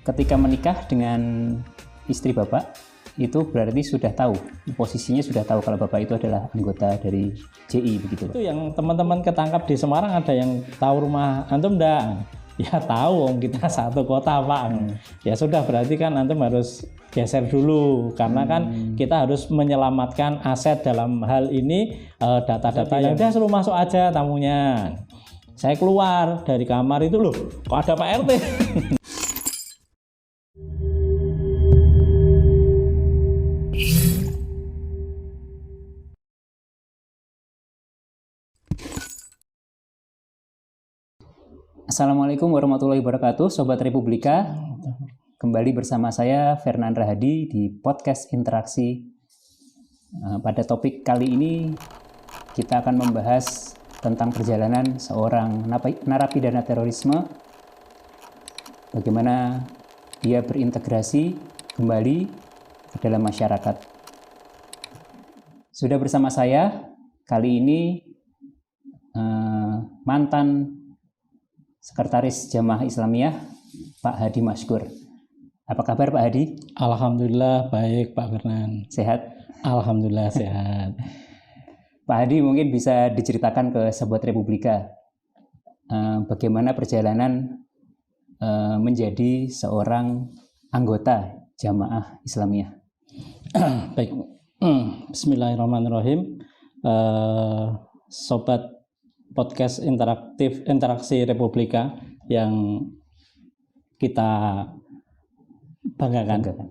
Ketika menikah dengan istri Bapak, itu berarti sudah tahu, posisinya sudah tahu kalau Bapak itu adalah anggota dari JI begitu. Itu yang teman-teman ketangkap di Semarang, ada yang tahu rumah antum enggak? Ya tahu, om kita satu kota Pak. Ya sudah, berarti kan antum harus geser dulu, karena kan kita harus menyelamatkan aset dalam hal ini, data-data yang udah suruh masuk aja tamunya. Saya keluar dari kamar itu, loh kok ada Pak RT. Assalamualaikum warahmatullahi wabarakatuh, Sobat Republika. Kembali bersama saya Fernan Rahadi di podcast Interaksi. Pada topik kali ini kita akan membahas tentang perjalanan seorang narapidana terorisme, bagaimana dia berintegrasi kembali ke dalam masyarakat. Sudah bersama saya kali ini mantan Sekretaris Jamaah Islamiyah, Pak Hadi Maskur. Apa kabar Pak Hadi? Alhamdulillah baik Pak Fernan. Sehat? Alhamdulillah sehat. Pak Hadi mungkin bisa diceritakan ke Sobat Republika bagaimana perjalanan menjadi seorang anggota Jamaah Islamiyah. Baik, Bismillahirrahmanirrahim. Sobat podcast Interaksi Republika yang kita banggakan.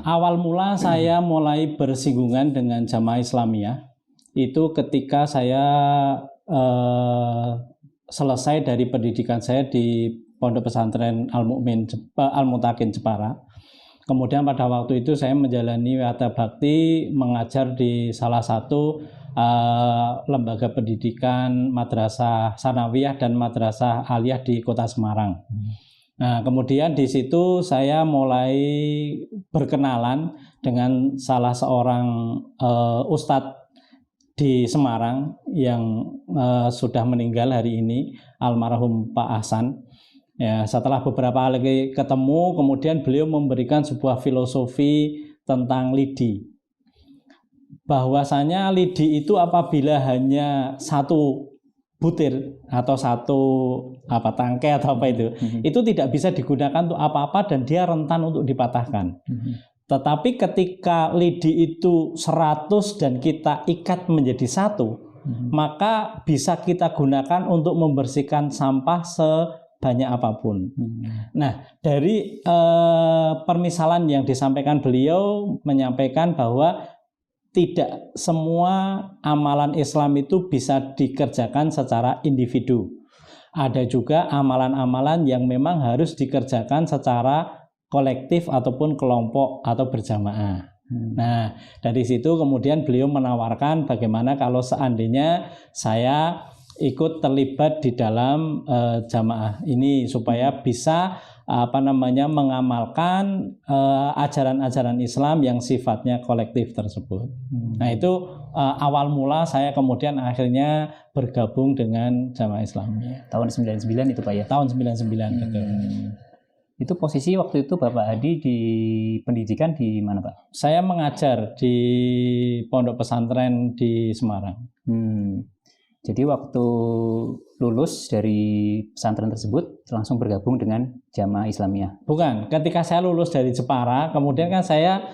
Awal mula saya mulai bersinggungan dengan Jamaah Islamiyah itu ketika saya selesai dari pendidikan saya di Pondok Pesantren Al-Mutakin Jepara. Kemudian pada waktu itu saya menjalani wiyata bakti mengajar di salah satu lembaga pendidikan madrasah sanawiyah dan madrasah aliyah di Kota Semarang. Nah, kemudian di situ saya mulai berkenalan dengan salah seorang ustadz di Semarang yang sudah meninggal hari ini, almarhum Pak Hasan. Ya, setelah beberapa kali ketemu, kemudian beliau memberikan sebuah filosofi tentang lidi. Bahwasanya lidi itu apabila hanya satu butir atau satu tangkai atau apa itu tidak bisa digunakan untuk apa-apa dan dia rentan untuk dipatahkan. Tetapi ketika lidi itu 100 dan kita ikat menjadi satu, maka bisa kita gunakan untuk membersihkan sampah sebanyak apapun. Nah, dari permisalan yang disampaikan beliau menyampaikan bahwa tidak semua amalan Islam itu bisa dikerjakan secara individu. Ada juga amalan-amalan yang memang harus dikerjakan secara kolektif ataupun kelompok atau berjamaah. Nah, dari situ kemudian beliau menawarkan bagaimana kalau seandainya saya ikut terlibat di dalam jamaah ini supaya bisa mengamalkan ajaran-ajaran Islam yang sifatnya kolektif tersebut. Nah, itu awal mula saya kemudian akhirnya bergabung dengan Jamaah Islamiyah. Tahun 99 itu Pak ya? Tahun 99 betul. Itu posisi waktu itu Bapak Hadi di pendidikan di mana Pak? Saya mengajar di Pondok Pesantren di Semarang. Jadi waktu lulus dari pesantren tersebut langsung bergabung dengan Jamaah Islamiyah? Bukan, ketika saya lulus dari Jepara, kemudian kan saya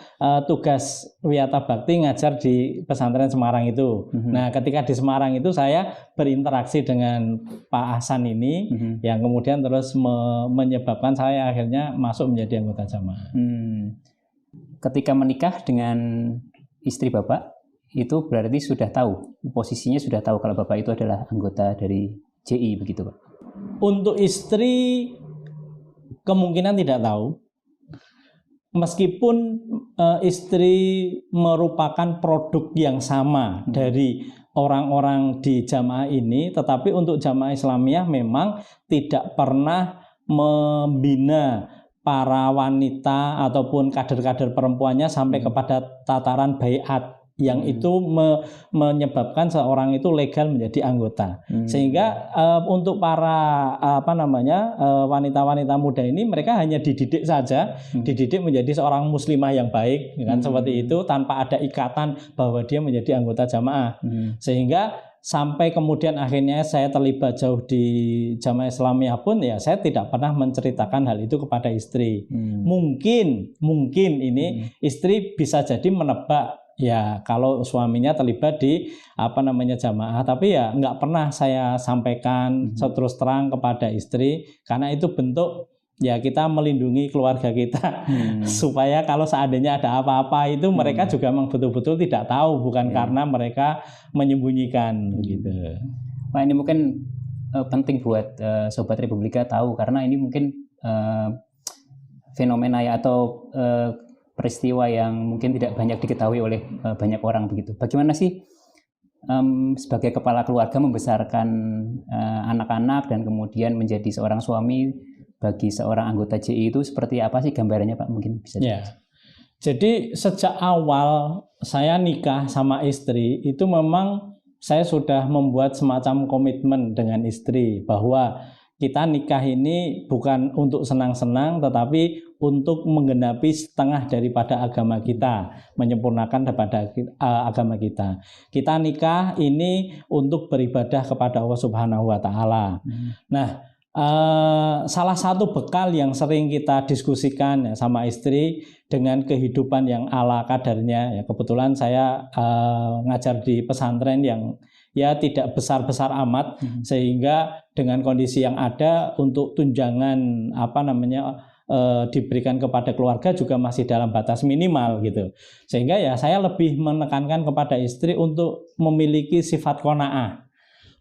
tugas wiyata bakti ngajar di pesantren Semarang itu. Nah, ketika di Semarang itu saya berinteraksi dengan Pak Hasan ini, yang kemudian terus menyebabkan saya akhirnya masuk menjadi anggota Jamaah. Ketika menikah dengan istri Bapak, itu berarti sudah tahu, posisinya sudah tahu kalau Bapak itu adalah anggota dari JI begitu Pak? Untuk istri kemungkinan tidak tahu, meskipun istri merupakan produk yang sama dari orang-orang di jamaah ini, tetapi untuk Jamaah Islamiyah memang tidak pernah membina para wanita ataupun kader-kader perempuannya sampai kepada tataran baiat. yang itu menyebabkan seorang itu legal menjadi anggota. Sehingga untuk para wanita-wanita muda ini mereka hanya dididik saja, dididik menjadi seorang muslimah yang baik, kan seperti itu tanpa ada ikatan bahwa dia menjadi anggota jamaah. Sehingga sampai kemudian akhirnya saya terlibat jauh di Jamaah Islamiyah pun ya saya tidak pernah menceritakan hal itu kepada istri. Mungkin ini istri bisa jadi menebak ya kalau suaminya terlibat di jamaah, tapi ya nggak pernah saya sampaikan terus terang kepada istri karena itu bentuk ya kita melindungi keluarga kita supaya kalau seandainya ada apa-apa itu mereka juga memang betul-betul tidak tahu, bukan karena mereka menyembunyikan gitu. Pak, ini mungkin penting buat Sobat Republika tahu karena ini mungkin fenomena ya atau peristiwa yang mungkin tidak banyak diketahui oleh banyak orang begitu. Bagaimana sih sebagai kepala keluarga membesarkan anak-anak dan kemudian menjadi seorang suami bagi seorang anggota JI itu seperti apa sih gambarannya Pak? Mungkin bisa. Ya. Jadi sejak awal saya nikah sama istri itu memang saya sudah membuat semacam komitmen dengan istri bahwa kita nikah ini bukan untuk senang-senang tetapi untuk menggenapi setengah daripada agama kita, menyempurnakan daripada agama kita. Kita nikah ini untuk beribadah kepada Allah Subhanahu wa taala. Nah, salah satu bekal yang sering kita diskusikan ya, sama istri dengan kehidupan yang ala kadarnya ya, kebetulan saya ngajar di pesantren yang ya tidak besar-besar amat sehingga dengan kondisi yang ada untuk tunjangan diberikan kepada keluarga juga masih dalam batas minimal gitu. Sehingga ya saya lebih menekankan kepada istri untuk memiliki sifat qanaah,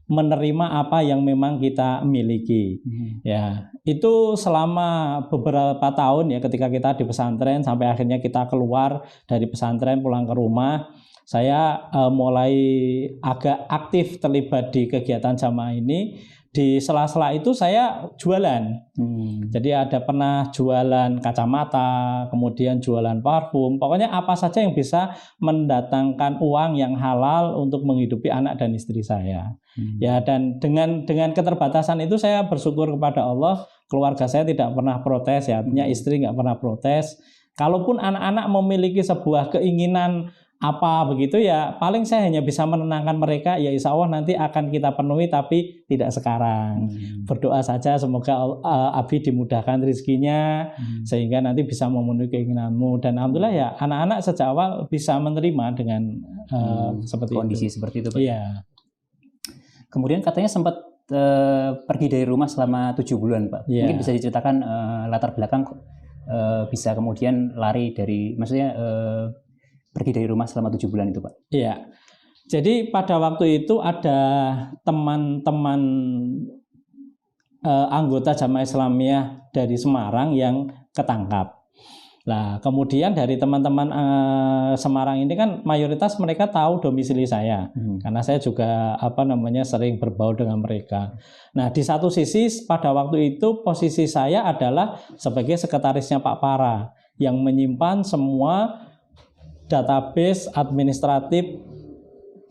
menerima apa yang memang kita miliki. Ya, itu selama beberapa tahun ya ketika kita di pesantren sampai akhirnya kita keluar dari pesantren pulang ke rumah, saya mulai agak aktif terlibat di kegiatan jamaah ini. Di sela-sela itu saya jualan. Jadi ada pernah jualan kacamata, kemudian jualan parfum. Pokoknya apa saja yang bisa mendatangkan uang yang halal untuk menghidupi anak dan istri saya. Ya, dan dengan keterbatasan itu saya bersyukur kepada Allah, keluarga saya tidak pernah protes ya, artinya istri nggak pernah protes. Kalaupun anak-anak memiliki sebuah keinginan apa begitu ya paling saya hanya bisa menenangkan mereka ya insya Allah nanti akan kita penuhi tapi tidak sekarang. Berdoa saja semoga Abi dimudahkan rezekinya sehingga nanti bisa memenuhi keinginanmu, dan alhamdulillah ya anak-anak sejak awal bisa menerima dengan seperti kondisi itu. Seperti itu Pak. Iya. Kemudian katanya sempat pergi dari rumah selama 7 bulan Pak. Mungkin bisa diceritakan latar belakang bisa kemudian lari dari maksudnya pergi dari rumah selama 7 bulan itu Pak. Iya. Jadi pada waktu itu ada teman-teman anggota Jamaah Islamiyah dari Semarang yang ketangkap. Nah, kemudian dari teman-teman Semarang ini kan mayoritas mereka tahu domisili saya, karena saya juga sering berbaur dengan mereka. Nah, di satu sisi pada waktu itu posisi saya adalah sebagai sekretarisnya Pak Para yang menyimpan semua database administratif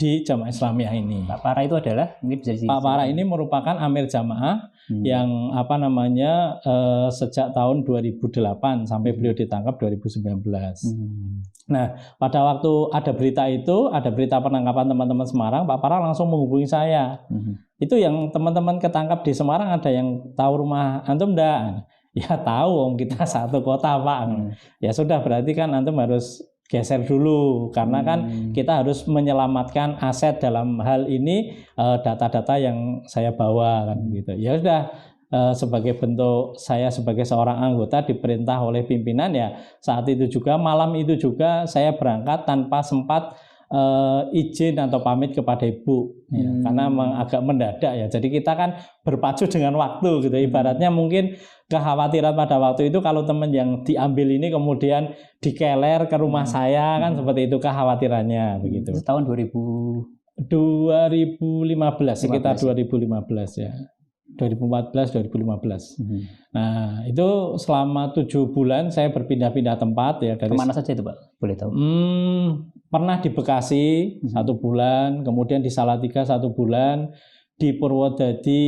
di Jamaah Islamiyah ini. Pak Para itu adalah Pak Para ini merupakan amir jamaah yang sejak tahun 2008 sampai beliau ditangkap 2019. Nah, pada waktu ada berita penangkapan teman-teman Semarang, Pak Para langsung menghubungi saya. Itu yang teman-teman ketangkap di Semarang ada yang tahu rumah antum enggak? Ya tahu, kita satu kota Pak. Ya sudah, berarti kan antum harus geser dulu karena kan kita harus menyelamatkan aset, dalam hal ini data-data yang saya bawa kan gitu. Ya sudah, sebagai bentuk saya sebagai seorang anggota diperintah oleh pimpinan ya saat itu juga malam itu juga saya berangkat tanpa sempat izin atau pamit kepada ibu ya, karena memang agak mendadak ya. Jadi kita kan berpacu dengan waktu gitu. Ibaratnya mungkin kekhawatiran pada waktu itu kalau teman yang diambil ini kemudian dikeler ke rumah saya kan seperti itu kekhawatirannya begitu. Itu tahun 2015 sekitar 2015 ya. 2014-2015. Nah, itu selama 7 bulan saya berpindah-pindah tempat ya. Kemana saja itu Pak? Boleh tahu? Pernah di Bekasi 1 bulan, kemudian di Salatiga 1 bulan, di Purwodadi,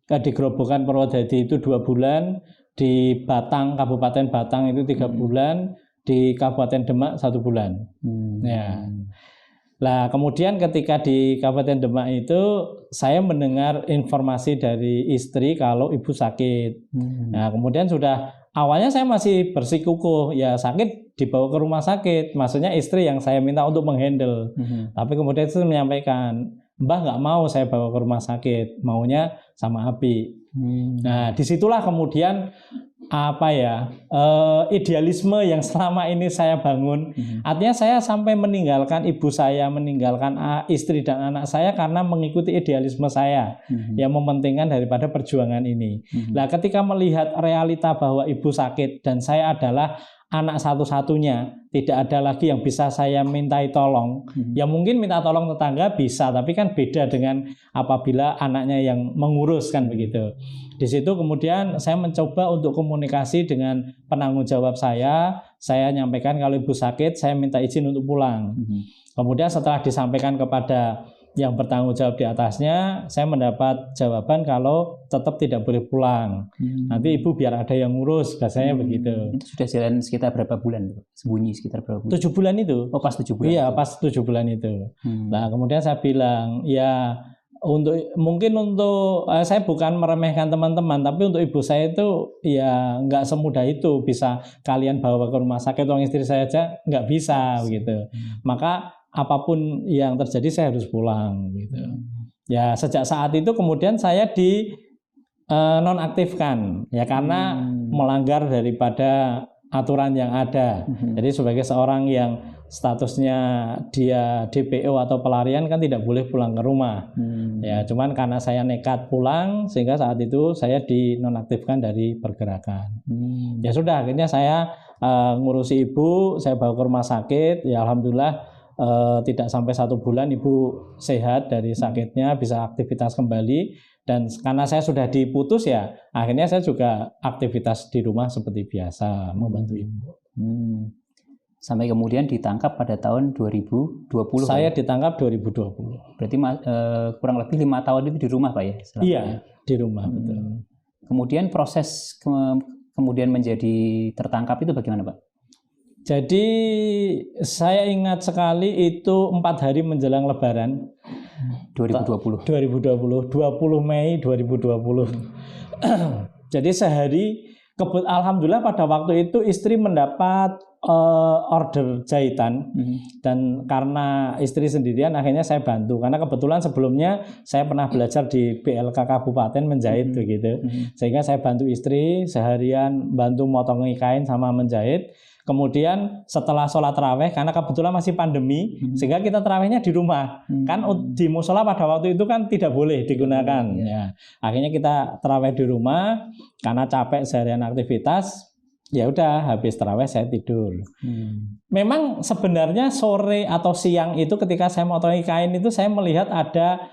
di Grobogan Purwodadi itu 2 bulan, di Batang, Kabupaten Batang itu 3 bulan, di Kabupaten Demak 1 bulan. Ya. Nah, kemudian ketika di Kabupaten Demak itu saya mendengar informasi dari istri kalau ibu sakit. Nah, kemudian sudah awalnya saya masih bersikukuh, ya sakit dibawa ke rumah sakit. Maksudnya istri yang saya minta untuk menghandle. Tapi kemudian itu menyampaikan, Mbah nggak mau saya bawa ke rumah sakit, maunya sama Abi. Nah, disitulah kemudian idealisme yang selama ini saya bangun. Artinya saya sampai meninggalkan ibu saya, meninggalkan istri dan anak saya karena mengikuti idealisme saya yang mementingkan daripada perjuangan ini. Nah, ketika melihat realita bahwa ibu sakit dan saya adalah anak satu-satunya, tidak ada lagi yang bisa saya mintai tolong. Ya mungkin minta tolong tetangga bisa, tapi kan beda dengan apabila anaknya yang mengurus kan begitu. Di situ kemudian saya mencoba untuk komunikasi dengan penanggung jawab saya nyampaikan kalau ibu sakit, saya minta izin untuk pulang. Kemudian setelah disampaikan kepada yang bertanggung jawab di atasnya, saya mendapat jawaban kalau tetap tidak boleh pulang. Nanti ibu biar ada yang ngurus, biasanya begitu. Itu sudah jalan sekitar berapa bulan? Sembunyi sekitar berapa bulan? 7 bulan itu. Oh, pas 7 bulan. Iya, pas 7 bulan itu. Nah, kemudian saya bilang, ya mungkin untuk saya bukan meremehkan teman-teman, tapi untuk ibu saya itu ya nggak semudah itu bisa kalian bawa ke rumah sakit. Orang istri saya aja nggak bisa begitu. Maka apapun yang terjadi saya harus pulang gitu. Ya sejak saat itu kemudian saya di nonaktifkan ya karena melanggar daripada aturan yang ada. Jadi sebagai seorang yang statusnya dia DPO atau pelarian kan tidak boleh pulang ke rumah. Ya, cuman karena saya nekat pulang sehingga saat itu saya dinonaktifkan dari pergerakan. Ya sudah, akhirnya saya ngurusi ibu, saya bawa ke rumah sakit. Ya alhamdulillah tidak sampai 1 bulan ibu sehat dari sakitnya, bisa aktivitas kembali. Dan karena saya sudah diputus ya, akhirnya saya juga aktivitas di rumah seperti biasa membantu ibu. Sampai kemudian ditangkap pada tahun 2020. Saya ditangkap 2020. Berarti kurang lebih 5 tahun itu di rumah Pak ya? Iya, di rumah betul. Kemudian proses kemudian menjadi tertangkap itu bagaimana Pak? Jadi saya ingat sekali itu 4 hari menjelang Lebaran 2020. 2020, 20 Mei 2020. Jadi sehari alhamdulillah pada waktu itu istri mendapat order jahitan dan karena istri sendirian akhirnya saya bantu karena kebetulan sebelumnya saya pernah belajar di BLK Kabupaten menjahit begitu sehingga saya bantu istri seharian bantu motongi kain sama menjahit. Kemudian setelah sholat taraweh karena kebetulan masih pandemi sehingga kita tarawehnya di rumah kan di musola pada waktu itu kan tidak boleh digunakan ya. Akhirnya kita taraweh di rumah karena capek seharian aktivitas. Ya udah habis taraweh saya tidur. Memang sebenarnya sore atau siang itu ketika saya motongi kain itu saya melihat ada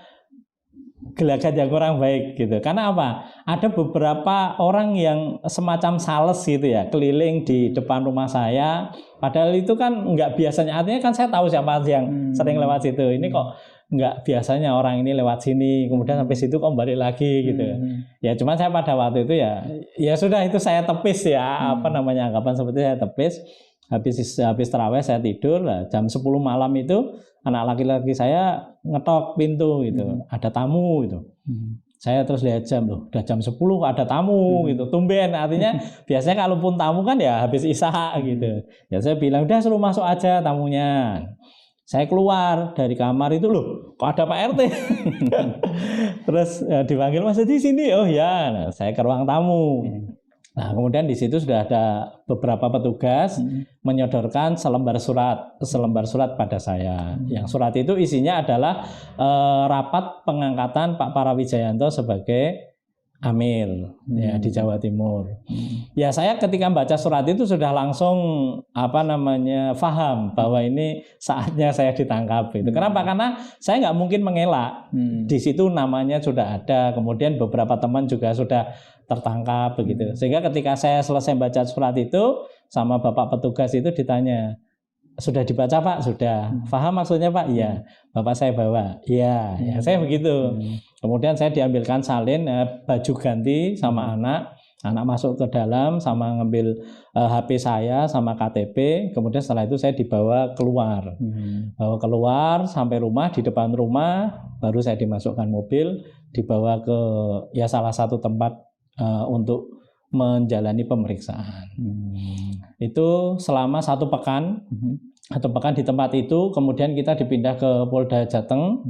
gelagat yang kurang baik gitu. Karena apa? Ada beberapa orang yang semacam sales gitu ya, keliling di depan rumah saya. Padahal itu kan nggak biasanya. Artinya kan saya tahu siapa yang sering lewat situ. Ini kok nggak biasanya orang ini lewat sini, kemudian sampai situ kok balik lagi gitu. Ya cuman saya pada waktu itu ya sudah itu saya tepis ya, anggapan seperti saya tepis. Habis taraweh saya tidur lah, jam 10 malam itu anak laki-laki saya ngetok pintu gitu, ada tamu gitu. Saya terus lihat jam loh, udah jam 10 ada tamu gitu, tumben. Artinya biasanya kalaupun tamu kan ya habis isya gitu. Ya saya bilang udah suruh masuk aja tamunya. Saya keluar dari kamar itu loh, kok ada Pak RT? Terus dipanggil Mas di sini, oh ya, nah, saya ke ruang tamu. Nah kemudian di situ sudah ada beberapa petugas menyodorkan selembar surat pada saya. Yang surat itu isinya adalah rapat pengangkatan Pak Parawijayanto sebagai Amil ya di Jawa Timur. Ya saya ketika baca surat itu sudah langsung paham bahwa ini saatnya saya ditangkap itu. Kenapa? Karena saya nggak mungkin mengelak. Di situ namanya sudah ada, kemudian beberapa teman juga sudah tertangkap begitu. Sehingga ketika saya selesai baca surat itu sama Bapak petugas itu ditanya, sudah dibaca Pak? Sudah. Paham maksudnya Pak? Iya. Bapak saya bawa. Iya. Ya saya begitu. Kemudian saya diambilkan salin, baju ganti sama anak masuk ke dalam sama ngambil HP saya sama KTP. Kemudian setelah itu saya dibawa keluar. Bawa keluar sampai rumah, di depan rumah baru saya dimasukkan mobil, dibawa ke salah satu tempat untuk menjalani pemeriksaan. Itu selama 1 pekan. 1 pekan di tempat itu, kemudian kita dipindah ke Polda Jateng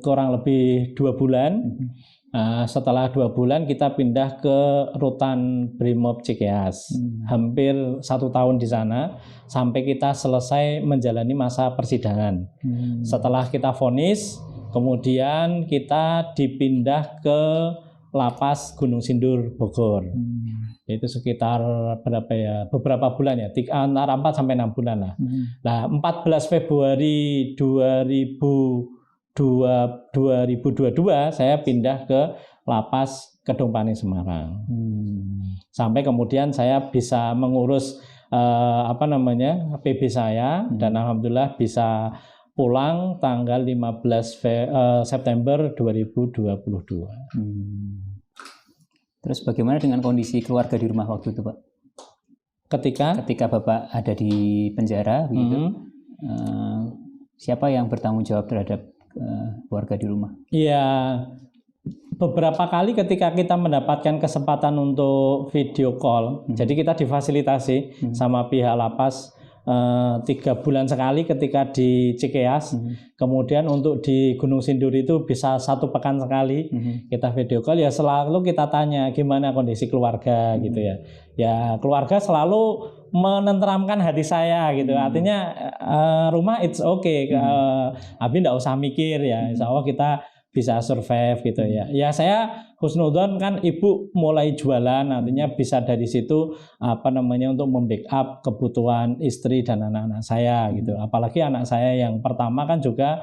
kurang lebih 2 bulan. Setelah 2 bulan kita pindah ke Rutan Brimob Cikeas. Hampir 1 tahun di sana sampai kita selesai menjalani masa persidangan. Setelah kita vonis, kemudian kita dipindah ke Lapas Gunung Sindur Bogor. Itu sekitar beberapa bulan ya, antara 4 sampai 6 bulan lah. Nah, 14 Februari 2022 saya pindah ke Lapas Kedung Paning Semarang. Sampai kemudian saya bisa mengurus PB saya dan alhamdulillah bisa pulang tanggal 15 September 2022. Terus bagaimana dengan kondisi keluarga di rumah waktu itu Pak? Ketika Bapak ada di penjara, begitu, siapa yang bertanggung jawab terhadap keluarga di rumah? Iya, beberapa kali ketika kita mendapatkan kesempatan untuk video call, jadi kita difasilitasi sama pihak lapas 3 bulan sekali ketika di Cikeas, kemudian untuk di Gunung Sindur itu bisa 1 pekan sekali kita video call. Ya selalu kita tanya gimana kondisi keluarga gitu ya. Ya keluarga selalu menenteramkan hati saya gitu. Artinya rumah it's okay, Abi nggak usah mikir ya. Insya Allah kita bisa survive gitu ya. Ya saya husnudzon kan ibu mulai jualan, artinya bisa dari situ untuk membackup kebutuhan istri dan anak-anak saya gitu. Apalagi anak saya yang pertama kan juga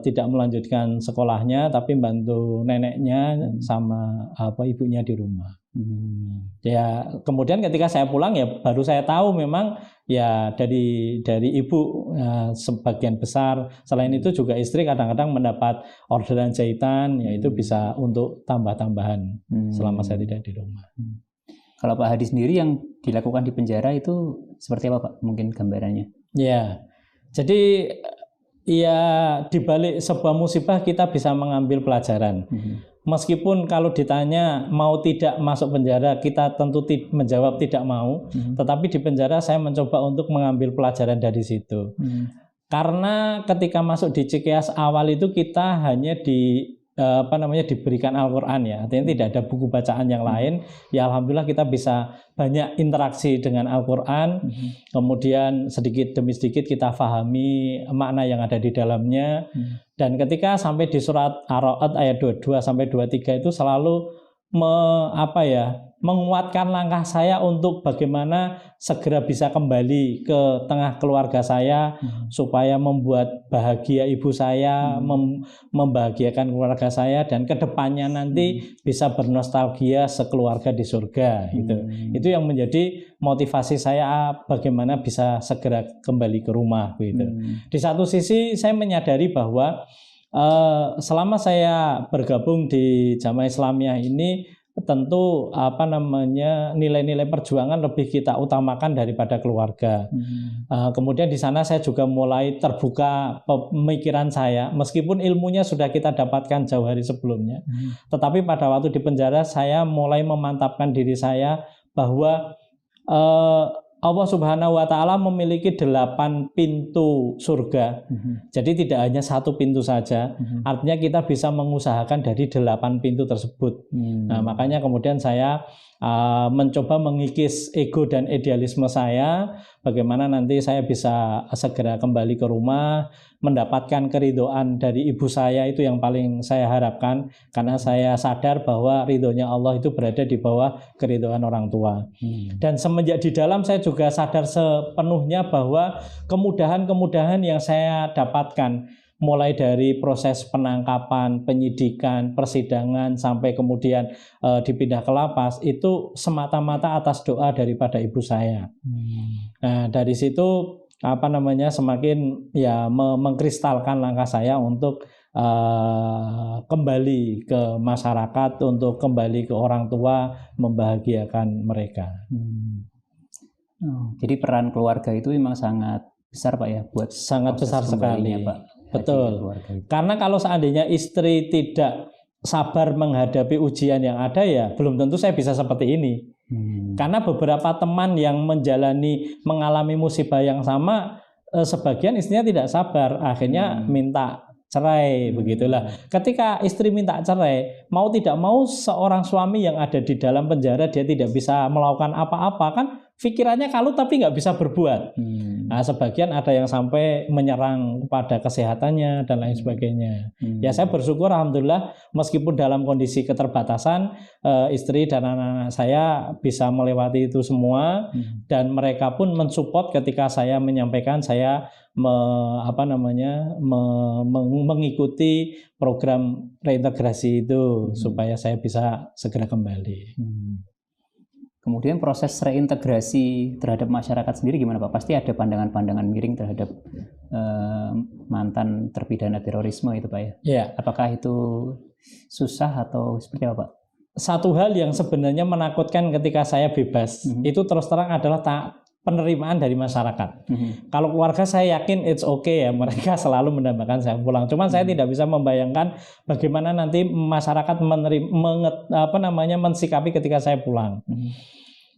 tidak melanjutkan sekolahnya tapi bantu neneknya sama ibunya di rumah. Ya kemudian ketika saya pulang ya baru saya tahu memang ya dari ibu sebagian besar. Selain itu juga istri kadang-kadang mendapat orderan jahitan, yaitu bisa untuk tambah-tambahan selama saya tidak di rumah. Kalau Pak Hadi sendiri yang dilakukan di penjara itu seperti apa Pak? Mungkin gambarannya? Ya, jadi ya di balik sebuah musibah kita bisa mengambil pelajaran. Meskipun kalau ditanya mau tidak masuk penjara, kita tentu menjawab tidak mau. Tetapi di penjara saya mencoba untuk mengambil pelajaran dari situ. Karena ketika masuk di Cikeas awal itu kita hanya diberikan Al-Quran ya, artinya tidak ada buku bacaan yang lain. Ya alhamdulillah kita bisa banyak interaksi dengan Al-Quran. Kemudian sedikit demi sedikit kita pahami makna yang ada di dalamnya. Dan ketika sampai di surat Ar-Ra'd ayat 22 sampai 23 itu selalu menguatkan langkah saya untuk bagaimana segera bisa kembali ke tengah keluarga saya supaya membuat bahagia ibu saya, membahagiakan keluarga saya, dan kedepannya nanti bisa bernostalgia sekeluarga di surga gitu. Itu yang menjadi motivasi saya bagaimana bisa segera kembali ke rumah gitu. Di satu sisi saya menyadari bahwa selama saya bergabung di Jamaah Islamiyah ini tentu nilai-nilai perjuangan lebih kita utamakan daripada keluarga. Kemudian di sana saya juga mulai terbuka pemikiran saya, meskipun ilmunya sudah kita dapatkan jauh hari sebelumnya. Tetapi pada waktu di penjara saya mulai memantapkan diri saya bahwa Allah Subhanahu wa Ta'ala memiliki 8 pintu surga. Jadi tidak hanya 1 pintu saja. Artinya kita bisa mengusahakan dari 8 pintu tersebut. Nah, makanya kemudian saya mencoba mengikis ego dan idealisme saya, bagaimana nanti saya bisa segera kembali ke rumah, mendapatkan keridhaan dari ibu saya, itu yang paling saya harapkan, karena saya sadar bahwa ridhonya Allah itu berada di bawah keridhaan orang tua. Dan semenjak di dalam saya juga sadar sepenuhnya bahwa kemudahan-kemudahan yang saya dapatkan, mulai dari proses penangkapan, penyidikan, persidangan, sampai kemudian dipindah ke lapas, itu semata-mata atas doa daripada ibu saya. Nah, dari situ semakin ya mengkristalkan langkah saya untuk kembali ke masyarakat, untuk kembali ke orang tua, membahagiakan mereka. Jadi peran keluarga itu memang sangat besar Pak ya, buat sangat besar sekali Pak. Betul. Karena kalau seandainya istri tidak sabar menghadapi ujian yang ada, ya belum tentu saya bisa seperti ini. Karena beberapa teman yang mengalami musibah yang sama, sebagian istrinya tidak sabar, akhirnya minta cerai, begitulah. Ketika istri minta cerai, mau tidak mau seorang suami yang ada di dalam penjara, dia tidak bisa melakukan apa-apa, kan pikirannya kalut tapi nggak bisa berbuat. Nah, sebagian ada yang sampai menyerang kepada kesehatannya dan lain sebagainya. Ya, saya bersyukur alhamdulillah, meskipun dalam kondisi keterbatasan, istri dan anak-anak saya bisa melewati itu semua, dan mereka pun mensupport ketika saya menyampaikan saya mengikuti program reintegrasi itu, supaya saya bisa segera kembali. Kemudian proses reintegrasi terhadap masyarakat sendiri gimana Pak? Pasti ada pandangan-pandangan miring terhadap mantan terpidana terorisme itu Pak ya? Ya. Apakah itu susah atau seperti apa Pak? Satu hal yang sebenarnya menakutkan ketika saya bebas, itu terus terang adalah penerimaan dari masyarakat. Kalau keluarga saya yakin it's okay ya, mereka selalu mendambakan saya pulang. Cuman saya tidak bisa membayangkan bagaimana nanti masyarakat mensikapi ketika saya pulang.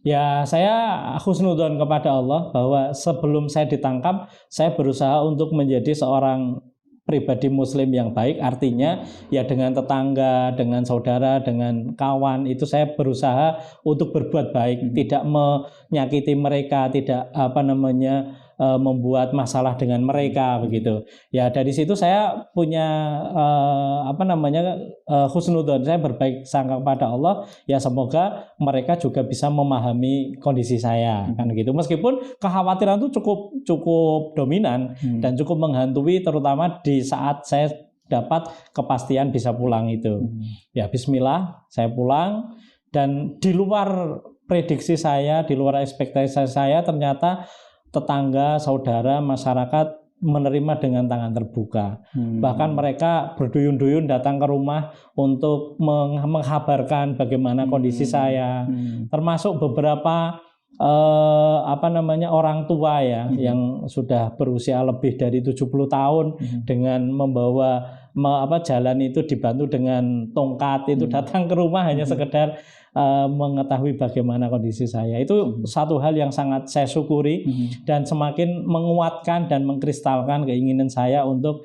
Ya, saya husnudzon kepada Allah bahwa sebelum saya ditangkap, saya berusaha untuk menjadi seorang pribadi muslim yang baik, artinya ya dengan tetangga, dengan saudara, dengan kawan, itu saya berusaha untuk berbuat baik, tidak menyakiti mereka, tidak membuat masalah dengan mereka, begitu. Ya, dari situ saya punya husnudzon, saya berbaik sangka kepada Allah, ya semoga mereka juga bisa memahami kondisi saya, kan gitu. Meskipun kekhawatiran itu cukup dominan dan cukup menghantui, terutama di saat saya dapat kepastian bisa pulang itu. Ya, bismillah, saya pulang, dan di luar prediksi saya, di luar ekspektasi saya, ternyata tetangga, saudara, masyarakat menerima dengan tangan terbuka. Bahkan mereka berduyun-duyun datang ke rumah untuk menghabarkan bagaimana kondisi saya. Termasuk beberapa orang tua ya, yang sudah berusia lebih dari 70 tahun, dengan membawa jalan itu dibantu dengan tongkat, itu datang ke rumah hanya sekedar mengetahui bagaimana kondisi saya. Itu satu hal yang sangat saya syukuri, dan semakin menguatkan dan mengkristalkan keinginan saya untuk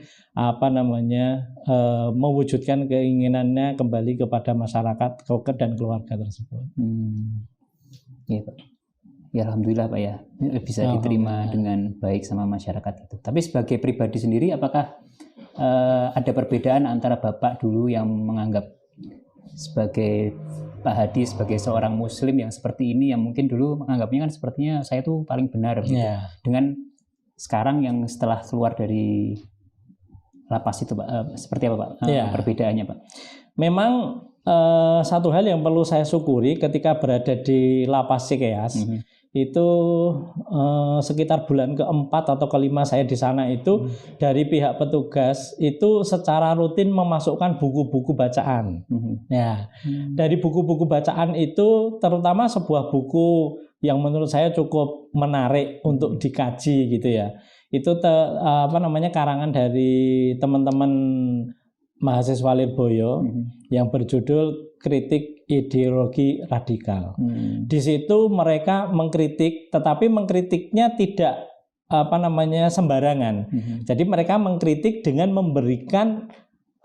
mewujudkan keinginannya kembali kepada masyarakat dan keluarga tersebut. Ya Pak. Ya alhamdulillah Pak ya, bisa diterima dengan baik sama masyarakat itu. Tapi sebagai pribadi sendiri, apakah ada perbedaan antara Bapak dulu yang menganggap sebagai Pak Hadi sebagai seorang muslim yang seperti ini, yang mungkin dulu menganggapnya kan sepertinya saya tuh paling benar gitu, dengan sekarang yang setelah keluar dari lapas itu Pak, seperti apa Pak perbedaannya Pak? Memang satu hal yang perlu saya syukuri ketika berada di lapas Cikeas, itu sekitar bulan ke-4 atau ke-5 saya di sana itu, dari pihak petugas itu secara rutin memasukkan buku-buku bacaan. Ya, dari buku-buku bacaan itu terutama sebuah buku yang menurut saya cukup menarik untuk dikaji gitu ya. Itu karangan dari teman-teman mahasiswa Lirboyo yang berjudul Kritik Ideologi Radikal. Di situ mereka mengkritik, tetapi mengkritiknya tidak sembarangan. Jadi mereka mengkritik dengan memberikan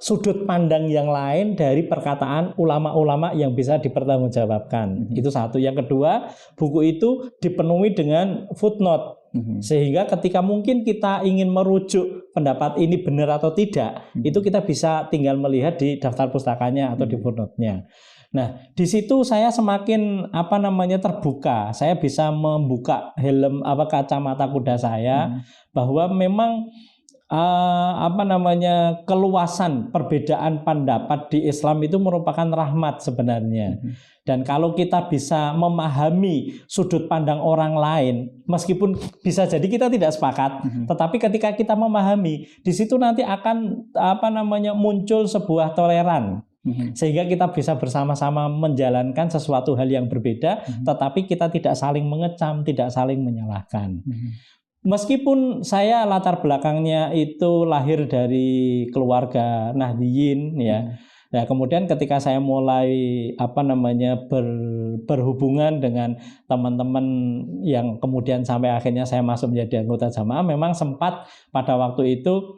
sudut pandang yang lain dari perkataan ulama-ulama yang bisa dipertanggungjawabkan. Itu satu. Yang kedua, buku itu dipenuhi dengan footnote. Sehingga ketika mungkin kita ingin merujuk pendapat ini benar atau tidak, itu kita bisa tinggal melihat di daftar pustakanya atau di footnote-nya. Nah, di situ saya semakin terbuka. Saya bisa membuka helm kacamata kuda saya bahwa memang keluasan perbedaan pendapat di Islam itu merupakan rahmat sebenarnya. Dan kalau kita bisa memahami sudut pandang orang lain, meskipun bisa jadi kita tidak sepakat, tetapi ketika kita memahami, di situ nanti akan muncul sebuah toleran. Sehingga kita bisa bersama-sama menjalankan sesuatu hal yang berbeda, tetapi kita tidak saling mengecam, tidak saling menyalahkan. Meskipun saya latar belakangnya itu lahir dari keluarga Nahdliyin ya. Nah, kemudian ketika saya mulai berhubungan dengan teman-teman yang kemudian sampai akhirnya saya masuk menjadi anggota jamaah, memang sempat pada waktu itu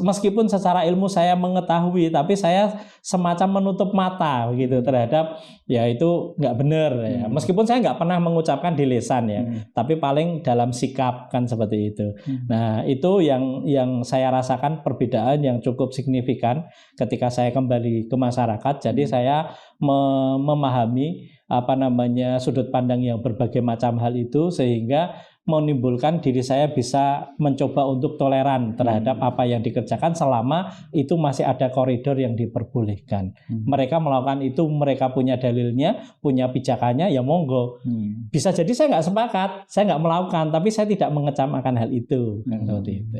meskipun secara ilmu saya mengetahui, tapi saya semacam menutup mata gitu terhadap ya itu nggak benar ya. Meskipun saya nggak pernah mengucapkan di lisan ya, tapi paling dalam sikap kan seperti itu. Nah, itu yang saya rasakan perbedaan yang cukup signifikan ketika saya kembali ke masyarakat. Jadi saya memahami sudut pandang yang berbagai macam hal itu, sehingga menimbulkan diri saya bisa mencoba untuk toleran terhadap apa yang dikerjakan selama itu masih ada koridor yang diperbolehkan. Mereka melakukan itu, mereka punya dalilnya, punya pijakannya, ya monggo. Bisa jadi saya nggak sepakat, saya nggak melakukan, tapi saya tidak mengecam akan hal itu. Seperti itu.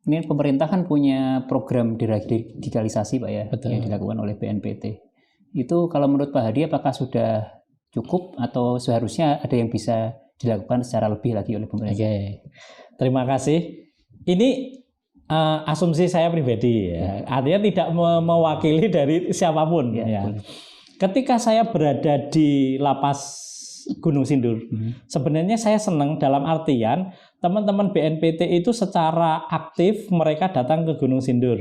Ini pemerintah kan punya program deradikalisasi Pak ya, Betul. yang dilakukan oleh BNPT. Itu kalau menurut Pak Hadi apakah sudah cukup atau seharusnya ada yang bisa dilakukan secara lebih lagi oleh pemerintah? Oke, terima kasih. Ini asumsi saya pribadi ya. Artinya tidak mewakili dari siapapun ya. Ketika saya berada di lapas Gunung Sindur, sebenarnya saya senang dalam artian teman-teman BNPT itu secara aktif mereka datang ke Gunung Sindur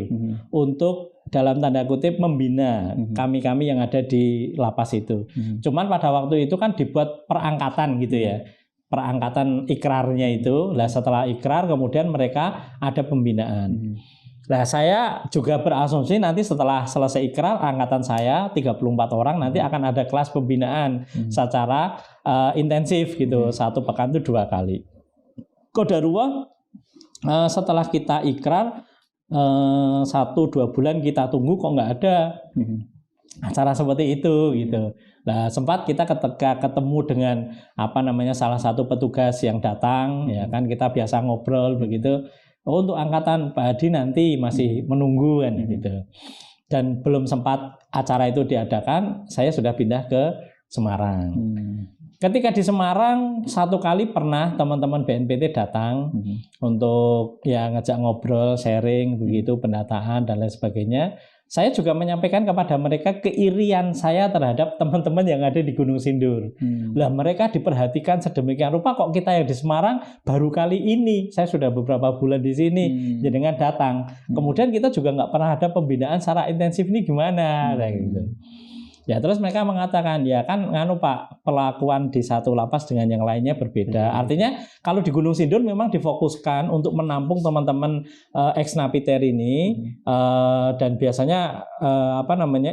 untuk dalam tanda kutip membina kami-kami yang ada di lapas itu. Cuman pada waktu itu kan dibuat perangkatan gitu ya. Perangkatan ikrarnya itu. Lah setelah ikrar kemudian mereka ada pembinaan. Nah, saya juga berasumsi nanti setelah selesai ikrar angkatan saya 34 orang nanti akan ada kelas pembinaan secara intensif gitu. Satu pekan itu 2 kali. Qadarullah setelah kita ikrar 1-2 bulan kita tunggu kok nggak ada acara seperti itu gitu. Nah, sempat kita ketika ketemu dengan salah satu petugas yang datang ya kan, kita biasa ngobrol begitu. Oh, untuk angkatan Pak Hadi nanti masih menunggu kan gitu. Dan belum sempat acara itu diadakan, saya sudah pindah ke Semarang. Ketika di Semarang satu kali pernah teman-teman BNPT datang untuk ya ngajak ngobrol, sharing begitu, pendataan dan lain sebagainya. Saya juga menyampaikan kepada mereka keirian saya terhadap teman-teman yang ada di Gunung Sindur. Lah mereka diperhatikan sedemikian rupa, kok kita yang di Semarang baru kali ini, saya sudah beberapa bulan di sini, jenengan datang. Kemudian kita juga nggak pernah ada pembinaan secara intensif, ini gimana? Gitu. Ya terus mereka mengatakan ya kan Pak, perlakuan di satu lapas dengan yang lainnya berbeda. Artinya kalau di Gunung Sindur memang difokuskan untuk menampung teman-teman ex-napiter ini dan biasanya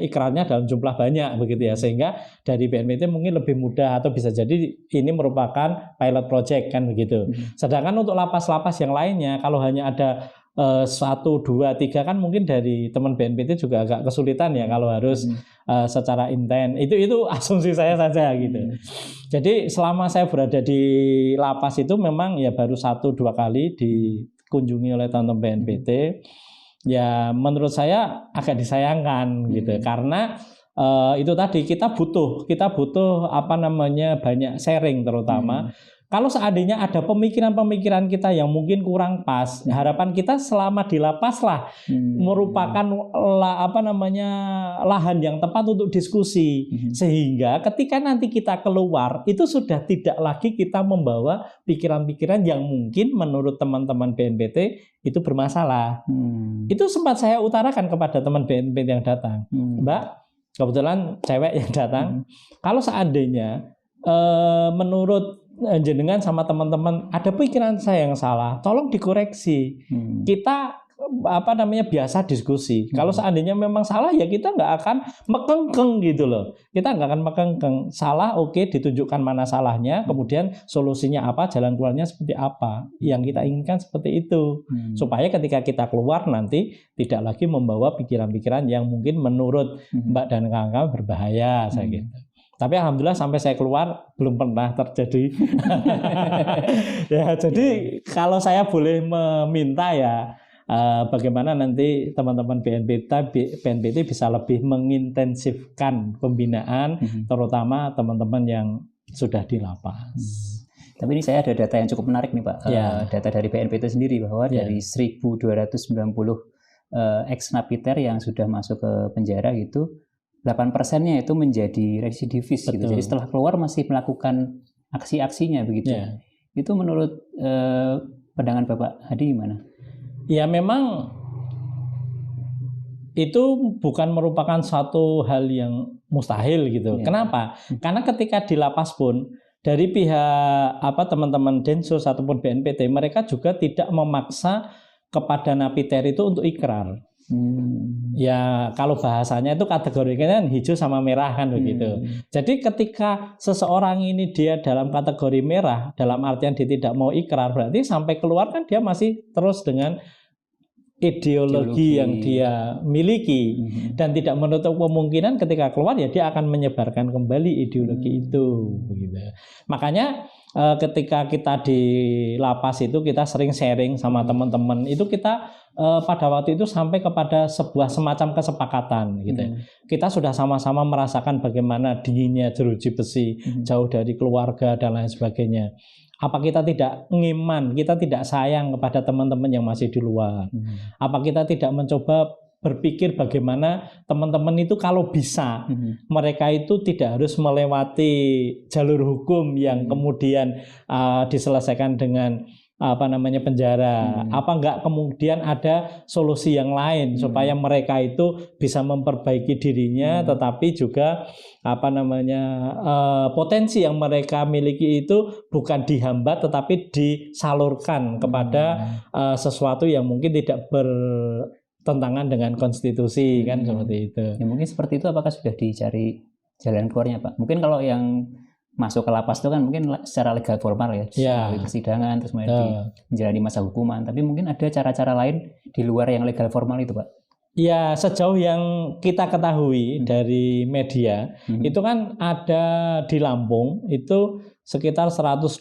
ikrarnya dalam jumlah banyak begitu ya, sehingga dari BNPT mungkin lebih mudah atau bisa jadi ini merupakan pilot project kan begitu. Sedangkan untuk lapas-lapas yang lainnya kalau hanya ada 1, 2, 3 kan mungkin dari teman BNPT juga agak kesulitan ya kalau harus secara intens. Itu asumsi saya saja gitu. Jadi selama saya berada di lapas itu memang ya baru 1-2 kali dikunjungi oleh teman-teman BNPT. Ya menurut saya agak disayangkan gitu karena itu tadi kita butuh banyak sharing terutama. kalau seandainya ada pemikiran-pemikiran kita yang mungkin kurang pas, harapan kita selama di lapas lah merupakan lahan yang tepat untuk diskusi, sehingga ketika nanti kita keluar itu sudah tidak lagi kita membawa pikiran-pikiran yang mungkin menurut teman-teman BNPT itu bermasalah. Itu sempat saya utarakan kepada teman BNPT yang datang, Mbak, kebetulan cewek yang datang, kalau seandainya menurut jenengan sama teman-teman ada pikiran saya yang salah, tolong dikoreksi. Kita biasa diskusi. Kalau seandainya memang salah ya kita nggak akan mekengkeng gitu loh. Kita nggak akan mekengkeng. Salah, oke, ditunjukkan mana salahnya, kemudian solusinya apa, jalan keluarnya seperti apa. Yang kita inginkan seperti itu. Supaya ketika kita keluar nanti tidak lagi membawa pikiran-pikiran yang mungkin menurut Mbak dan kawan-kawan berbahaya, saya gitu. Tapi alhamdulillah sampai saya keluar belum pernah terjadi. Ya, jadi kalau saya boleh meminta ya, bagaimana nanti teman-teman BNPT bisa lebih mengintensifkan pembinaan, terutama teman-teman yang sudah di lapas. Tapi ini saya ada data yang cukup menarik nih Pak, data dari BNPT sendiri bahwa dari 1.290 ex-napiter yang sudah masuk ke penjara gitu, 8%-nya itu menjadi residivis gitu. Jadi setelah keluar masih melakukan aksi-aksinya begitu. Itu menurut pandangan Bapak Hadi gimana? Ya memang itu bukan merupakan suatu hal yang mustahil gitu. Kenapa? Karena ketika di lapas pun dari pihak teman-teman Densus ataupun BNPT, mereka juga tidak memaksa kepada napiter itu untuk ikrar. Ya kalau bahasanya itu kategorinya kan hijau sama merah kan begitu. Jadi ketika seseorang ini dia dalam kategori merah, dalam artian dia tidak mau ikrar, berarti sampai keluar kan dia masih terus dengan ideologi yang dia miliki, dan tidak menutup kemungkinan ketika keluar ya dia akan menyebarkan kembali ideologi itu begitu. Makanya ketika kita di lapas itu kita sering sharing sama teman-teman, itu kita pada waktu itu sampai kepada sebuah semacam kesepakatan gitu. Kita sudah sama-sama merasakan bagaimana dinginnya jeruji besi, jauh dari keluarga dan lain sebagainya. Apa kita tidak ngiman, kita tidak sayang kepada teman-teman yang masih di luar? Apa kita tidak mencoba berpikir bagaimana teman-teman itu kalau bisa mereka itu tidak harus melewati jalur hukum yang kemudian diselesaikan dengan penjara. Apa enggak kemudian ada solusi yang lain supaya mereka itu bisa memperbaiki dirinya, tetapi juga potensi yang mereka miliki itu bukan dihambat tetapi disalurkan kepada sesuatu yang mungkin tidak bertentangan dengan konstitusi kan seperti itu. Ya, mungkin seperti itu. Apakah sudah dicari jalan keluarnya Pak? Mungkin kalau yang masuk ke lapas itu kan mungkin secara legal formal ya, melalui persidangan terus menjalani masa hukuman. Tapi mungkin ada cara-cara lain di luar yang legal formal itu Pak? Ya sejauh yang kita ketahui dari media itu kan ada di Lampung itu sekitar 120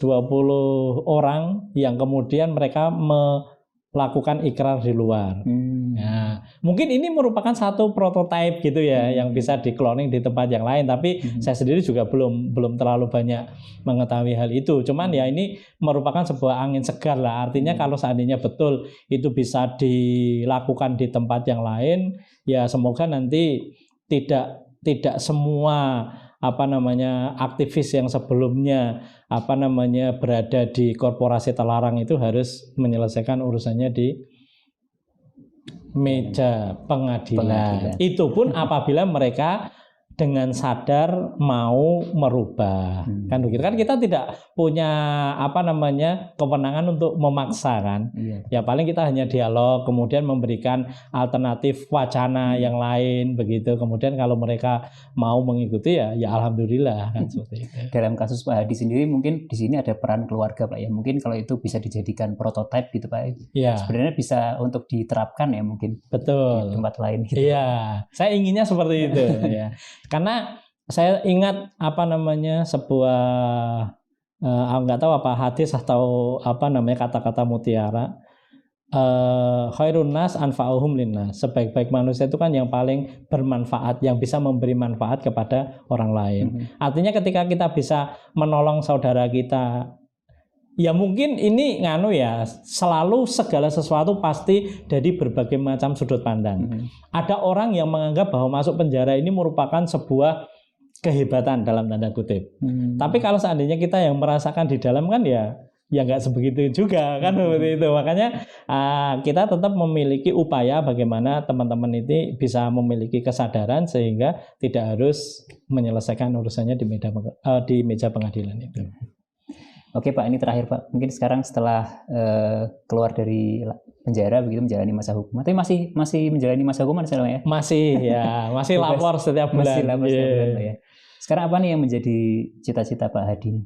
orang yang kemudian mereka melakukan ikrar di luar. Nah, mungkin ini merupakan satu prototipe gitu ya yang bisa di-cloning di tempat yang lain, tapi saya sendiri juga belum terlalu banyak mengetahui hal itu. Cuman ya ini merupakan sebuah angin segar lah. Artinya kalau seandainya betul itu bisa dilakukan di tempat yang lain, ya semoga nanti tidak semua aktivis yang sebelumnya berada di korporasi terlarang itu harus menyelesaikan urusannya di meja pengadilan. Itu pun apabila mereka dengan sadar mau merubah. Kan begitu kan, kita tidak punya kewenangan untuk memaksa kan. Ya paling kita hanya dialog, kemudian memberikan alternatif wacana yang lain begitu. Kemudian kalau mereka mau mengikuti ya alhamdulillah kan seperti itu. Dalam kasus Pak Hadi sendiri mungkin di sini ada peran keluarga Pak ya. Mungkin kalau itu bisa dijadikan prototipe gitu Pak. Ya. Sebenarnya bisa untuk diterapkan ya mungkin. Betul. Di tempat lain gitu. Iya, saya inginnya seperti itu ya. Karena saya ingat sebuah nggak tahu apa hadis atau kata-kata mutiara, khairun nas anfa'uhum linnas. Sebaik-baik manusia itu kan yang paling bermanfaat, yang bisa memberi manfaat kepada orang lain. Artinya ketika kita bisa menolong saudara kita Ya mungkin ini selalu segala sesuatu pasti dari berbagai macam sudut pandang. Ada orang yang menganggap bahwa masuk penjara ini merupakan sebuah kehebatan dalam tanda kutip. Tapi kalau seandainya kita yang merasakan di dalam kan ya nggak sebegitu juga kan seperti itu. Makanya kita tetap memiliki upaya bagaimana teman-teman ini bisa memiliki kesadaran sehingga tidak harus menyelesaikan urusannya di meja pengadilan itu. Oke Pak, ini terakhir Pak. Mungkin sekarang setelah keluar dari penjara begitu menjalani masa hukuman, tapi masih menjalani masa hukuman selama ya? Masih lapor setiap bulan. Masih lapor setiap bulan ya. Sekarang apa nih yang menjadi cita-cita Pak Hadi?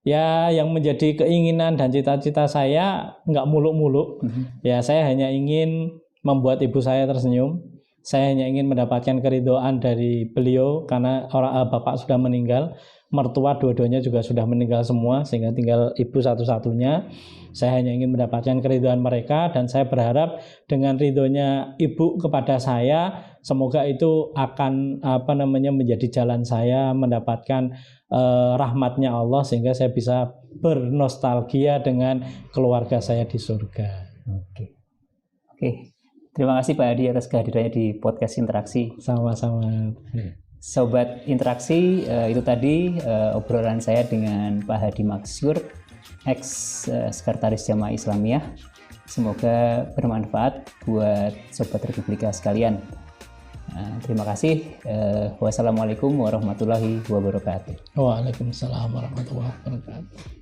Ya, yang menjadi keinginan dan cita-cita saya nggak muluk-muluk. Ya, saya hanya ingin membuat ibu saya tersenyum. Saya hanya ingin mendapatkan keridhaan dari beliau karena bapak sudah meninggal. Mertua dua-duanya juga sudah meninggal semua sehingga tinggal ibu satu-satunya. Saya hanya ingin mendapatkan keridhaan mereka dan saya berharap dengan ridhonya ibu kepada saya semoga itu akan menjadi jalan saya mendapatkan rahmatnya Allah sehingga saya bisa bernostalgia dengan keluarga saya di surga. Oke. Terima kasih Pak Hadi atas kehadirannya di podcast Interaksi. Sama-sama. Sobat Interaksi, itu tadi obrolan saya dengan Pak Hadi Maksyur, ex-sekretaris Jamaah Islamiyah. Semoga bermanfaat buat Sobat Republika sekalian. Terima kasih. Wassalamualaikum warahmatullahi wabarakatuh. Waalaikumsalam warahmatullahi wabarakatuh.